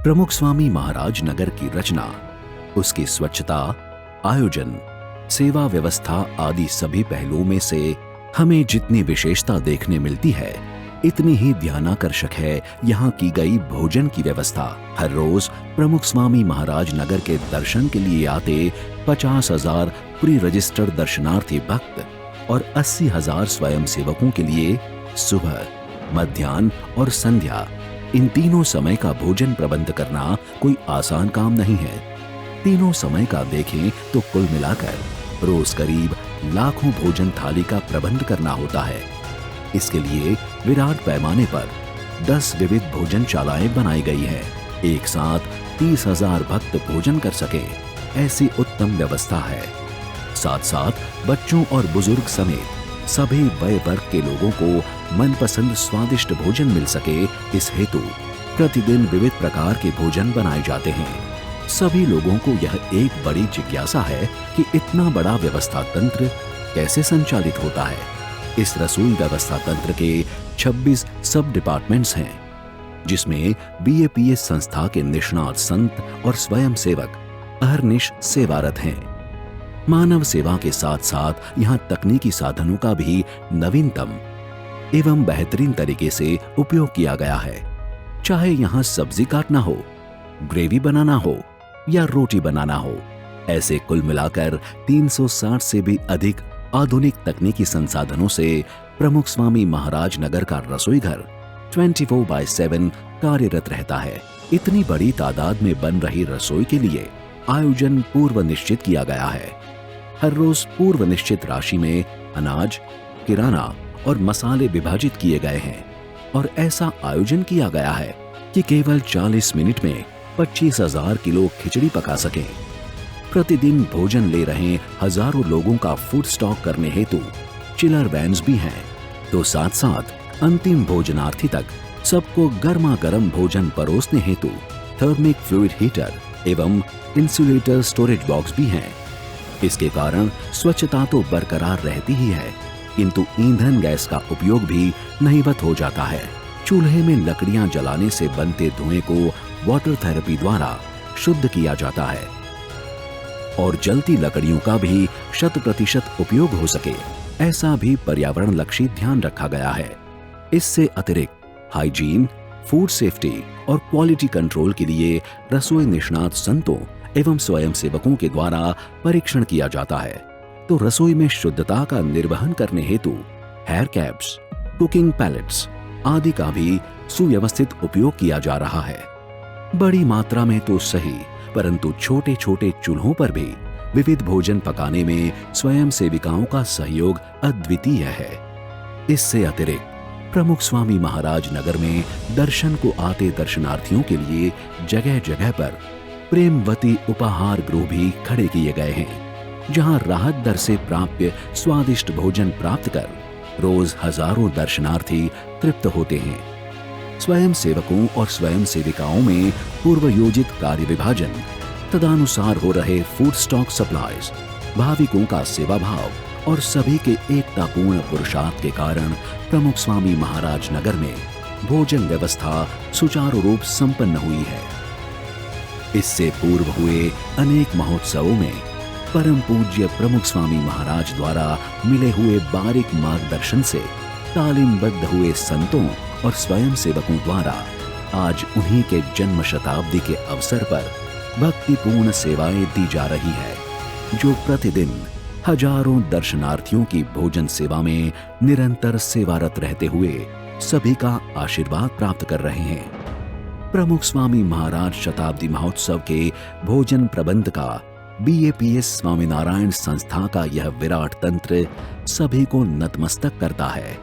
प्रमुख स्वामी महाराज नगर की रचना, उसकी स्वच्छता, आयोजन, सेवा व्यवस्था आदि सभी पहलुओं में से हमें जितनी विशेषता देखने मिलती है, इतनी ही ध्यानाकर्षक है यहाँ की गई भोजन की व्यवस्था। हर रोज प्रमुख स्वामी महाराज नगर के दर्शन के लिए आते 50,000 प्री रजिस्टर्ड दर्शनार्थी भक्त और 80,000 स्वयं सेवकों के लिए सुबह, मध्याह्न और संध्या इन तीनों समय का भोजन प्रबंध करना कोई आसान काम नहीं है। तीनों समय का देखें तो कुल मिलाकर रोज करीब लाखों भोजन थाली का प्रबंध करना होता है। इसके लिए विराट पैमाने पर 10 विविध भोजनशालाएं बनाई गई हैं। एक साथ 30,000 भक्त भोजन कर सके, ऐसी उत्तम व्यवस्था है। साथ साथ बच्चों और बुजुर्ग समेत सभी वय वर्ग के लोगों को मनपसंद स्वादिष्ट भोजन मिल सके, इस हेतु प्रतिदिन विविध प्रकार के भोजन बनाए जाते हैं। सभी लोगों को यह एक बड़ी जिज्ञासा है कि इतना बड़ा व्यवस्था तंत्र कैसे संचालित होता है। इस रसोई व्यवस्था तंत्र के 26 सब डिपार्टमेंट्स हैं, जिसमें BAPS संस्था के निष्णात संत और स्वयं सेवक अहर्निश सेवारत हैं। मानव सेवा के साथ साथ यहाँ तकनीकी साधनों का भी नवीनतम एवं बेहतरीन तरीके से उपयोग किया गया है। चाहे यहाँ सब्जी काटना हो, ग्रेवी बनाना हो या रोटी बनाना हो, ऐसे कुल मिलाकर 360 से भी अधिक आधुनिक तकनीकी संसाधनों से प्रमुख स्वामी महाराज नगर का रसोई घर 24/7 कार्यरत रहता है। इतनी बड़ी तादाद में बन रही रसोई के लिए आयोजन पूर्व निश्चित किया गया है। हर रोज पूर्व निश्चित राशि में अनाज, किराना और मसाले विभाजित किए गए हैं और ऐसा आयोजन किया गया है कि केवल 40 मिनट में 25,000 किलो खिचड़ी पका सकें। प्रतिदिन भोजन ले रहे हजारों लोगों का फूड स्टॉक करने हेतु चिलर वैन्स भी हैं, तो साथ साथ अंतिम भोजनार्थी तक सबको गर्मा गर्म भोजन परोसने हेतु थर्मिक फ्लूइड हीटर एवं इंसुलेटर स्टोरेज बॉक्स भी हैं। इसके कारण स्वच्छता तो बरकरार रहती ही है, किंतु ईंधन गैस का उपयोग भी नहीवत हो जाता है। चूल्हे में लकड़ियां जलाने से बनते धुएं को वाटर थेरेपी द्वारा शुद्ध किया जाता है और जलती लकड़ियों का भी 100% उपयोग हो सके, ऐसा भी पर्यावरण लक्षी ध्यान रखा गया है। इससे अतिरिक्त हाइजीन, फूड सेफ्टी और क्वालिटी कंट्रोल के लिए रसोई निष्णात संतों एवं स्वयं सेवकों के द्वारा परीक्षण किया जाता है। तो रसोई में शुद्धता का निर्वहन करने हेतु हेयर कैप्स, कुकिंग पैलेट्स आदि का भी सुव्यवस्थित उपयोग किया जा रहा है। बड़ी मात्रा में तो सही, परंतु छोटे छोटे चूल्हों पर भी विविध भोजन पकाने में स्वयं सेविकाओं का सहयोग अद्वितीय है। इससे अतिरिक्त प्रमुख स्वामी महाराज नगर में दर्शन को आते दर्शनार्थियों के लिए जगह जगह पर प्रेमवती उपहार गृह भी खड़े किए गए हैं, जहां राहत दर से प्राप्य स्वादिष्ट भोजन प्राप्त कर रोज हजारों दर्शनार्थी तृप्त होते हैं। स्वयं सेवकों और स्वयं सेविकाओं में पूर्व योजित कार्य विभाजन, तदानुसार हो रहे फूड स्टॉक सप्लाईज, भाविकों का सेवा भाव और सभी के एकतापूर्ण पुरुषार्थ के कारण प्रमुख स्वामी महाराज नगर में भोजन व्यवस्था सुचारू रूप संपन्न हुई है। इससे पूर्व हुए अनेक महोत्सवों में परम पूज्य प्रमुख स्वामी महाराज द्वारा मिले हुए बारीक मार्गदर्शन से तालीमबद्ध हुए संतों और स्वयं सेवकों द्वारा आज उन्हीं के जन्म शताब्दी के अवसर पर भक्तिपूर्ण सेवाएं दी जा रही है, जो प्रतिदिन हजारों दर्शनार्थियों की भोजन सेवा में निरंतर सेवारत रहते हुए सभी का आशीर्वाद प्राप्त कर रहे हैं। प्रमुख स्वामी महाराज शताब्दी महोत्सव के भोजन प्रबंध का BAPS स्वामीनारायण संस्था का यह विराट तंत्र सभी को नतमस्तक करता है।